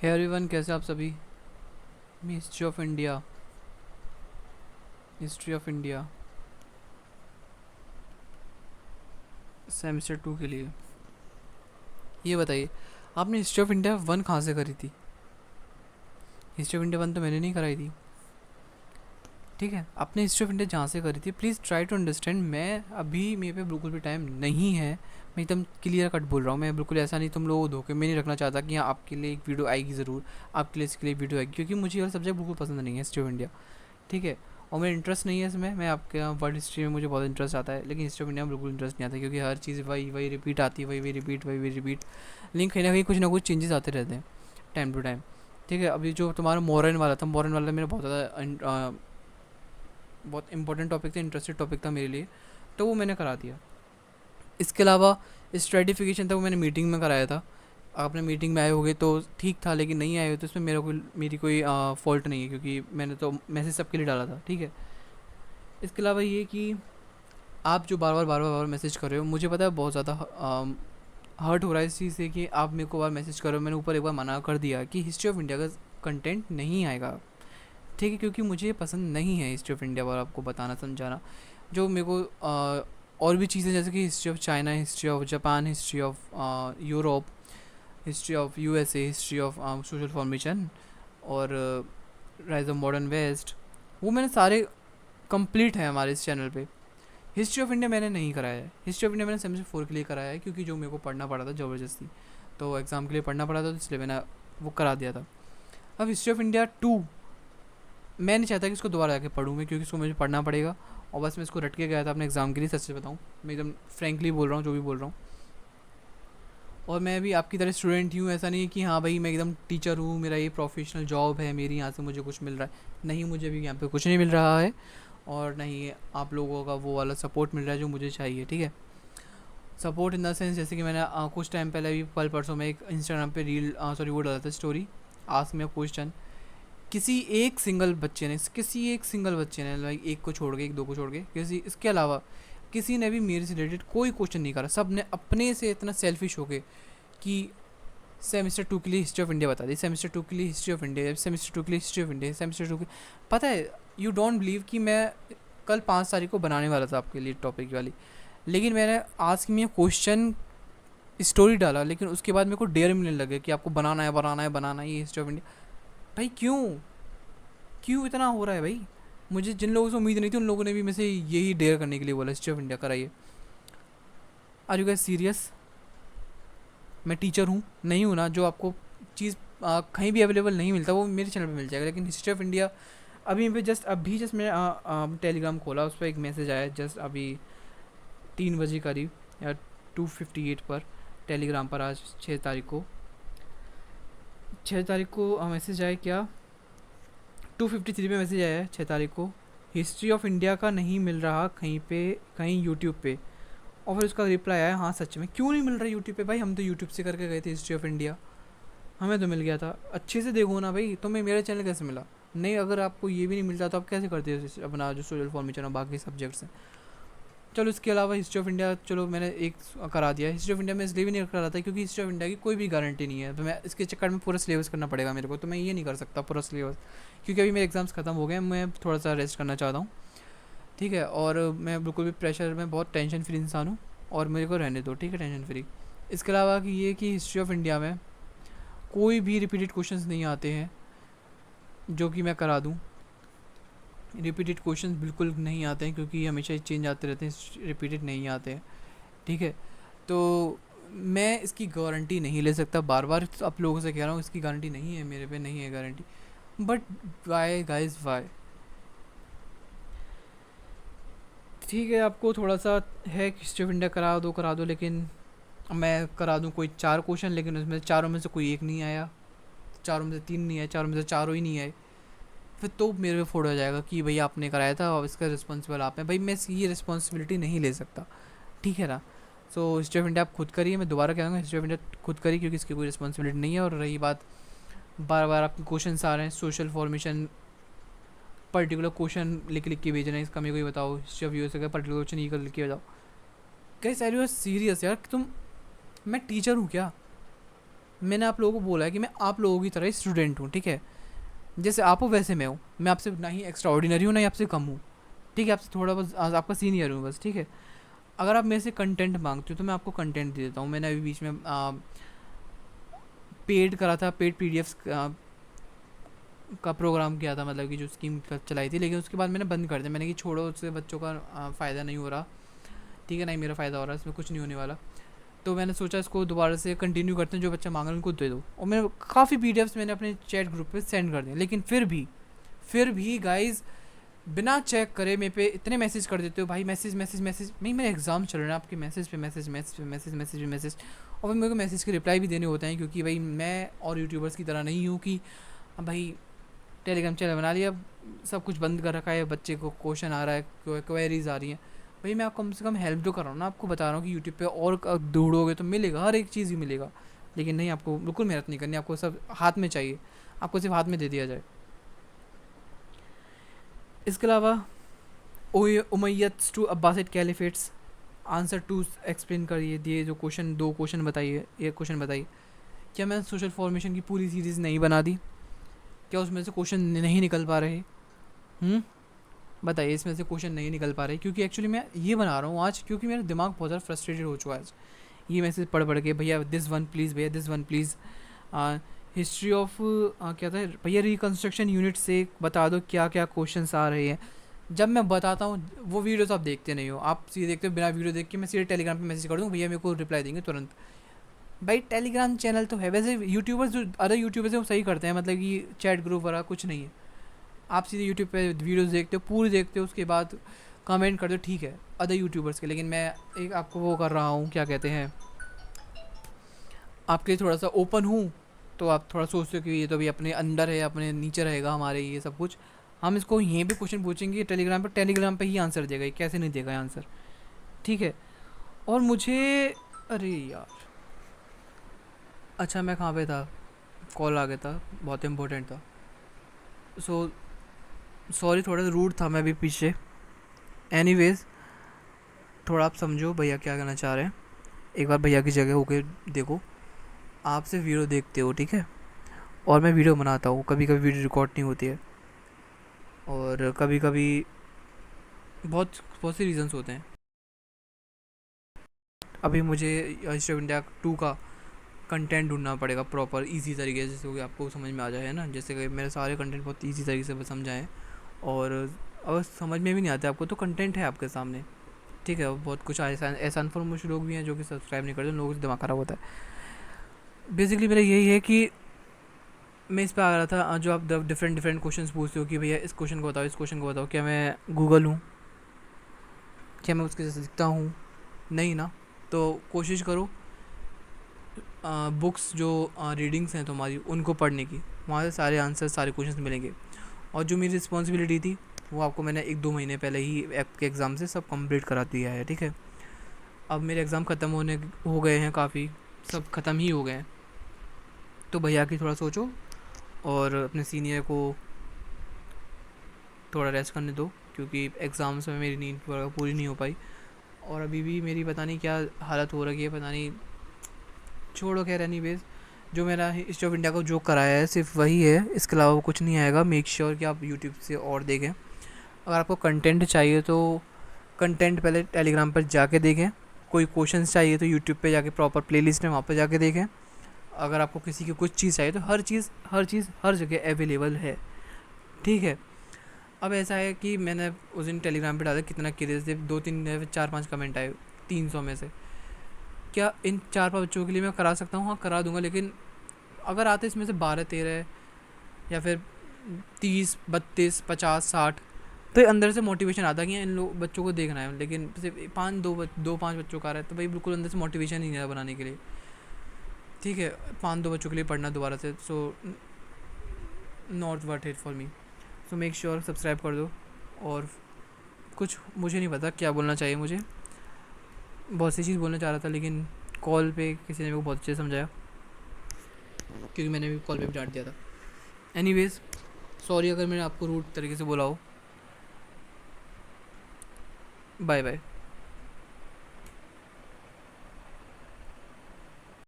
Hey everyone, कैसे आप सभी। History of India, history of India semester 2 के लिए ये बताइए, आपने हिस्ट्री ऑफ इंडिया 1 कहाँ से करी थी। हिस्ट्री ऑफ इंडिया 1 तो मैंने नहीं कराई थी। ठीक है, आपने हिस्ट्री ऑफ इंडिया जहाँ से करी थी प्लीज़ ट्राई टू अंडरस्टैंड। मैं अभी मेरे पे बिल्कुल भी टाइम नहीं है। मैं एकदम क्लियर कट बोल रहा हूँ। मैं बिल्कुल ऐसा नहीं, तुम लोगों को धोखे में नहीं रखना चाहता कि हाँ आपके लिए एक वीडियो आएगी ज़रूर, आपके लिए इसके लिए वीडियो आएगी, क्योंकि मुझे ये सब्जेक्ट बिल्कुल पसंद नहीं है हिस्ट्री ऑफ इंडिया। ठीक है, और मेरा इंटरेस्ट नहीं है इसमें। मैं आपके यहाँ वर्ल्ड हिस्ट्री में मुझे बहुत इंटरेस्ट आता है, लेकिन हिस्ट्री ऑफ इंडिया में बिल्कुल इंटरेस्ट नहीं आता, क्योंकि हर चीज़ वही वही रिपीट आती है, वही वही रिपीट, वही वही रिपीट। लेकिन कहीं ना कुछ चेंजेस आते रहते हैं टाइम टू टाइम। ठीक है, अभी जो तुम्हारा मॉडर्न वाला था, मॉडर्न वाला मेरा बहुत ज़्यादा बहुत इंपॉर्टेंट टॉपिक था, इंटरेस्टेड टॉपिक था मेरे लिए, तो वो मैंने करा दिया। इसके अलावा स्ट्रेटिफिकेशन था, वो मैंने मीटिंग में कराया था। आपने मीटिंग में आए होगे तो ठीक था, लेकिन नहीं आए हो तो इसमें मेरी कोई फॉल्ट नहीं है, क्योंकि मैंने तो मैसेज सबके लिए डाला था। ठीक है, इसके अलावा ये कि आप जो बार बार मैसेज कर रहे हो, मुझे पता है बहुत ज़्यादा हर्ट हो रहा है इस चीज़ से कि आप मेरे को बार मैसेज कर रहे हो। मैंने ऊपर एक बार मना कर दिया कि हिस्ट्री ऑफ इंडिया का कंटेंट नहीं आएगा। ठीक है, क्योंकि मुझे पसंद नहीं है हिस्ट्री ऑफ इंडिया पर आपको बताना समझाना। जो मेरे को और भी चीज़ें जैसे कि history of China, history of Japan, history of Europe, history of USA, history of social formation और राइज ऑफ मॉडर्न वेस्ट, वो मैंने सारे कंप्लीट हैं हमारे इस चैनल पे। हिस्ट्री ऑफ इंडिया मैंने नहीं कराया है। हिस्ट्री ऑफ इंडिया मैंने सेमेस्टर 4 के लिए कराया है, क्योंकि जो मेरे को पढ़ना पड़ा था ज़बरदस्ती, तो एग्ज़ाम के लिए पढ़ना पड़ा था, तो इसलिए मैंने वो करा दिया था। अब हिस्ट्री ऑफ इंडिया 2 मैं नहीं चाहता कि इसको दोबारा आके पढ़ूँ मैं, क्योंकि इसको मुझे पढ़ना पड़ेगा। और बस मैं इसको रट के गया था अपने एग्ज़ाम के लिए, सच से बताऊँ। मैं एकदम फ्रेंकली बोल रहा हूँ जो भी बोल रहा हूँ। और मैं भी आपकी तरह स्टूडेंट ही हूँ, ऐसा नहीं है कि हाँ भाई मैं एकदम टीचर हूँ, मेरा ये प्रोफेशनल जॉब है, मेरी यहाँ से मुझे कुछ मिल रहा है। नहीं, मुझे भी यहाँ पे कुछ नहीं मिल रहा है, और नहीं आप लोगों का वो वाला सपोर्ट मिल रहा है जो मुझे चाहिए। ठीक है, सपोर्ट इन द सेंस, जैसे कि मैंने कुछ टाइम पहले भी कल परसों में एक इंस्टाग्राम पे रील सॉरी वो डाला था story, ask me a question. किसी एक सिंगल बच्चे ने लाइक एक को छोड़ के, एक दो को छोड़ के, किसी इसके अलावा किसी ने भी मेरे से रिलेटेड कोई क्वेश्चन नहीं करा। सब ने अपने से इतना सेल्फिश हो गए कि सेमेस्टर 2 के लिए हिस्ट्री ऑफ इंडिया बता दी, सेमेस्टर 2 के लिए हिस्ट्री ऑफ इंडिया, सेमेस्टर 2 के लिए हिस्ट्री ऑफ इंडिया, सेमेस्टर 2 के। पता है, यू डोंट बिलीव कि मैं कल 5 तारीख को बनाने वाला था आपके लिए टॉपिक वाली, लेकिन मैंने आज की मैं क्वेश्चन स्टोरी डाला, लेकिन उसके बाद मेरे को डेयर मिलने लगे कि आपको बनाना है ये हिस्ट्री ऑफ इंडिया। भाई क्यों क्यों इतना हो रहा है भाई। मुझे जिन लोगों से उम्मीद नहीं थी, उन लोगों ने भी मुझसे यही डेयर करने के लिए बोला हिस्ट्री ऑफ इंडिया कराइए। Are you guys serious. मैं टीचर हूँ नहीं हूँ ना, जो आपको चीज़ कहीं भी अवेलेबल नहीं मिलता वो मेरे चैनल पे मिल जाएगा। लेकिन हिस्ट्री ऑफ इंडिया अभी पे जस्ट मैं टेलीग्राम खोला, उस पर एक मैसेज आया जस्ट अभी 3 बजे करीब, या 2:58 पर टेलीग्राम पर, आज 6 तारीख को मैसेज आया क्या, 2:53 में मैसेज आया है 6 तारीख को। हिस्ट्री ऑफ इंडिया का नहीं मिल रहा कहीं पे, कहीं यूट्यूब पे। और फिर उसका रिप्लाई आया, हाँ सच में क्यों नहीं मिल रहा यूट्यूब पे। भाई हम तो यूट्यूब से करके गए थे हिस्ट्री ऑफ इंडिया, हमें तो मिल गया था। अच्छे से देखो ना भाई, तुम्हें मेरा चैनल कैसे मिला। नहीं, अगर आपको ये भी नहीं मिलता तो आप कैसे करते हो अपना जो सोशल फॉर्मेशन और बाकी सब्जेक्ट्स हैं। चलो इसके अलावा हिस्ट्री ऑफ इंडिया, चलो मैंने एक करा दिया। हिस्ट्री ऑफ इंडिया में इसलिए भी नहीं करा था क्योंकि हिस्ट्री ऑफ इंडिया की कोई भी गारंटी नहीं है, तो मैं इसके चक्कर में पूरा सिलेबस करना पड़ेगा मेरे को, तो मैं ये नहीं कर सकता पूरा सिलेबस, क्योंकि अभी मेरे एग्ज़ाम्स ख़त्म हो गए हैं। मैं थोड़ा सा रेस्ट करना चाहता हूँ। ठीक है, और मैं बिल्कुल भी प्रेशर में, बहुत टेंशन फ्री इंसान हूँ, और मेरे को रहने दो। ठीक है, टेंशन फ्री। इसके अलावा कि ये कि हिस्ट्री ऑफ इंडिया में कोई भी रिपीटेड क्वेश्चंस नहीं आते हैं जो कि मैं करा दूँ। रिपीटेड क्वेश्चंस बिल्कुल नहीं आते हैं, क्योंकि हमेशा चेंज आते रहते हैं, रिपीटेड नहीं आते हैं। ठीक है, तो मैं इसकी गारंटी नहीं ले सकता, बार बार आप लोगों से कह रहा हूँ, इसकी गारंटी नहीं है, मेरे पे नहीं है guarantee. But why guys why. ठीक है, आपको थोड़ा सा है कि हिस्ट्री ऑफ इंडिया करा दो, लेकिन मैं करा दूँ कोई 4 क्वेश्चन, लेकिन उसमें चारों में से कोई एक नहीं आया, चारों में से 3 नहीं आए, चारों में से चारों ही नहीं आए, फिर तो मेरे पे फोड़ हो जाएगा कि भैया आपने कराया था और इसका रिस्पॉन्सिबल आप हैं। भाई मैं ये रिस्पॉन्सिबिलिटी नहीं ले सकता। ठीक है ना। सो हिस्ट्री ऑफ इंडिया आप खुद करिए, मैं दोबारा कह दूँगा हिस्ट्री ऑफ इंडिया खुद करिए, क्योंकि इसकी कोई रिस्पॉन्सिबिलिटी नहीं है। और रही बात, बार बार आपके क्वेश्चन आ रहे हैं, सोशल फॉर्मेशन पर्टिकुलर क्वेश्चन लिख लिख के भेज रहे हैं, इसका मेरे को ये बताओ, हिस्ट्री ऑफ यूएस का पर्टिकुलर क्वेश्चन ये कर लिख के बताओ। कैसे आर यू सीरियस यार तुम। मैं टीचर हूँ क्या। मैंने आप लोगों को बोला है कि मैं आप लोगों की तरह स्टूडेंट हूँ, ठीक है। जैसे आप हो वैसे मैं हूँ, मैं आपसे ना ही एक्स्ट्रा ऑर्डिनरी हूँ ना ही आपसे कम हूँ, ठीक है। आपसे थोड़ा बस आपका सीनियर हूँ बस, ठीक है। अगर आप मेरे से कंटेंट मांगते हो तो मैं आपको कंटेंट दे देता हूँ। मैंने अभी बीच में पेड करा था, पेड पीडीएफ्स का प्रोग्राम किया था, मतलब कि जो स्कीम चलाई थी, लेकिन उसके बाद मैंने बंद कर दिया। मैंने कि छोड़ो, उससे बच्चों का फ़ायदा नहीं हो रहा, ठीक है, ना ही मेरा फ़ायदा हो रहा है, इसमें कुछ नहीं होने वाला। तो मैंने सोचा इसको दोबारा से कंटिन्यू करते हैं, जो बच्चा मांग रहा है उनको दे दो। और मैंने काफ़ी पीडीएफ्स मैंने अपने चैट ग्रुप पे सेंड कर दिए, लेकिन फिर भी गाइज बिना चेक करे मेरे पे इतने मैसेज कर देते हो भाई, मैसेज मैसेज मैसेज। नहीं, मेरे एग्जाम चल रहे हैं, आपके मैसेज पे मैसेज मैसेज पे मैसेज मैसेज पे मैसेज। और फिर मेरे को मैसेज के रिप्लाई भी देने होते हैं, क्योंकि भाई मैं और यूट्यूबर्स की तरह नहीं हूँ कि अब भाई टेलीग्राम चैनल बना लिया, सब कुछ बंद कर रखा है, बच्चे को क्वेश्चन आ रहा है, क्वेरीज आ रही हैं। भाई मैं आपको कम से कम हेल्प तो कर रहा हूँ ना, आपको बता रहा हूँ कि यूट्यूब पे और ढूंढोगे तो मिलेगा, हर एक चीज़ ही मिलेगा। लेकिन नहीं, आपको बिल्कुल मेहनत नहीं करनी, आपको सब हाथ में चाहिए, आपको सिर्फ हाथ में दे दिया जाए। इसके अलावा Umayyad to Abbasid caliphates, answer to explain करिए, दिए जो क्वेश्चन, दो क्वेश्चन बताइए, एक क्वेश्चन बताइए। क्या मैं सोशल फॉर्मेशन की पूरी सीरीज़ नहीं बना दी? क्या उसमें से क्वेश्चन नहीं निकल पा रहे? बताइए, इसमें से क्वेश्चन नहीं निकल पा रहे, क्योंकि एक्चुअली मैं ये बना रहा हूँ आज क्योंकि मेरा दिमाग बहुत ज़्यादा फ्रस्ट्रेटेड हो चुका है आज। ये मैसेज पढ़ के, भैया दिस वन प्लीज़, भैया this one please, history of क्या था भैया, रिकन्स्ट्रक्शन यूनिट से बता दो क्या क्या क्वेश्चन आ रहे हैं। जब मैं बताता हूँ वो वीडियोस आप देखते नहीं हो, आप सीधे देखते हो, बिना वीडियो देख के मैं सीधे टेलीग्राम पे मैसेज कर दूँ, भैया मेरे को रिप्लाई देंगे तुरंत। भाई टेलीग्राम चैनल तो है, वैसे यूट्यूबर्स जो अदर यूट्यूबर्स हैं वो सही करते हैं, मतलब कि चैट ग्रुप वगैरह कुछ नहीं है। आप सीधे यूट्यूब पे वीडियोस देखते हो, पूरी देखते हो, उसके बाद कमेंट करते हो, ठीक है, अदर यूट्यूबर्स के। लेकिन मैं एक आपको वो कर रहा हूँ, क्या कहते हैं, आपके लिए थोड़ा सा ओपन हूँ, तो आप थोड़ा सोचते हो कि ये तो भी अपने अंदर है, अपने नीचे रहेगा हमारे ये सब कुछ। हम इसको यहीं पे क्वेश्चन पूछेंगे टेलीग्राम पे, टेलीग्राम पे ही आंसर देगा, ये कैसे नहीं देगा आंसर, ठीक है। और मुझे, अरे यार, अच्छा मैं कहाँ पे था, कॉल आ गया था, बहुत इंपॉर्टेंट था। सो सॉरी, थोड़ा रूड था मैं भी पीछे। एनीवेज, थोड़ा आप समझो भैया क्या कहना चाह रहे हैं, एक बार भैया की जगह होके देखो। आप सिर्फ वीडियो देखते हो, ठीक है, और मैं वीडियो बनाता हूँ, कभी कभी वीडियो रिकॉर्ड नहीं होती है, और कभी कभी बहुत बहुत सी रीजंस होते हैं। अभी मुझे हिस्ट्री ऑफ इंडिया 2 का कंटेंट ढूंढना पड़ेगा प्रॉपर इजी तरीके से, जैसे कि आपको समझ में आ जाए, है ना, जैसे कि मेरे सारे कंटेंट बहुत इजी तरीके से समझाएं। और अगर समझ में भी नहीं आते आपको तो कंटेंट है आपके सामने, ठीक है। बहुत कुछ ऐसा ऐसा अनफॉर्मेशन लोग भी हैं जो कि सब्सक्राइब नहीं करते, उन लोगों से दिमाग खराब होता है। बेसिकली मेरा यही है कि मैं इस पे आ रहा था, जो आप डिफरेंट डिफरेंट क्वेश्चंस पूछते हो कि भैया इस क्वेश्चन को बताओ, इस क्वेश्चन को बताओ, क्या मैं गूगल हूँ? क्या मैं उसके जैसे दिखता हूँ? नहीं ना। तो कोशिश करो बुक्स जो रीडिंग्स हैं तुम्हारी उनको पढ़ने की, वहाँ से सारे आंसर, सारे क्वेश्चंस मिलेंगे। और जो मेरी रिस्पॉन्सिबिलिटी थी वो आपको मैंने 1-2 महीने पहले ही आपके एग्ज़ाम से सब कंप्लीट करा दिया है, ठीक है। अब मेरे एग्ज़ाम ख़त्म होने हो गए हैं, काफ़ी सब ख़त्म ही हो गए हैं। तो भैया की थोड़ा सोचो, और अपने सीनियर को थोड़ा रेस्ट करने दो, क्योंकि एग्ज़ाम्स में मेरी नींद पूरी नहीं हो पाई, और अभी भी मेरी पता नहीं क्या हालत हो रही है, पता नहीं। छोड़ो, खैर एनीवेज, जो मेरा हिस्ट्री ऑफ इंडिया को जो कराया है सिर्फ वही है, इसके अलावा कुछ नहीं आएगा। मेक श्योर कि आप यूट्यूब से और देखें। अगर आपको कंटेंट चाहिए तो कंटेंट पहले टेलीग्राम पर जाके देखें, कोई क्वेश्चंस चाहिए तो यूट्यूब पे जाके प्रॉपर प्लेलिस्ट है वहाँ पर जाके देखें। अगर आपको किसी की कुछ चीज़ चाहिए तो हर चीज़ हर जगह अवेलेबल है, ठीक है। अब ऐसा है कि मैंने उस दिन टेलीग्राम पे डाला, कितना क्यूरियस थे, 2-3 4-5 कमेंट आए 300 में से। क्या इन 4-5 बच्चों के लिए मैं करा सकता हूँ? हाँ, करा दूंगा, लेकिन अगर आते इसमें से 12-13 या फिर 30-32-50-60, तो अंदर से मोटिवेशन आता है कि इन लोग बच्चों को देखना है। लेकिन सिर्फ 5 बच्चों का आ रहा है, तो भाई बिल्कुल अंदर से मोटिवेशन ही नहीं है बनाने के लिए, ठीक है। 5-2 बच्चों के लिए पढ़ना दोबारा से, so not worth it for me. So make sure subscribe कर दो। और कुछ मुझे नहीं पता क्या बोलना चाहिए मुझे, बहुत सी चीज़ बोलना चाह रहा था, लेकिन कॉल पे किसी ने मेरे को बहुत अच्छे से समझाया, क्योंकि मैंने भी कॉल पे भी डांट दिया था। एनीवेज, सॉरी अगर मैंने आपको रूड तरीके से बोला हो। Bye bye.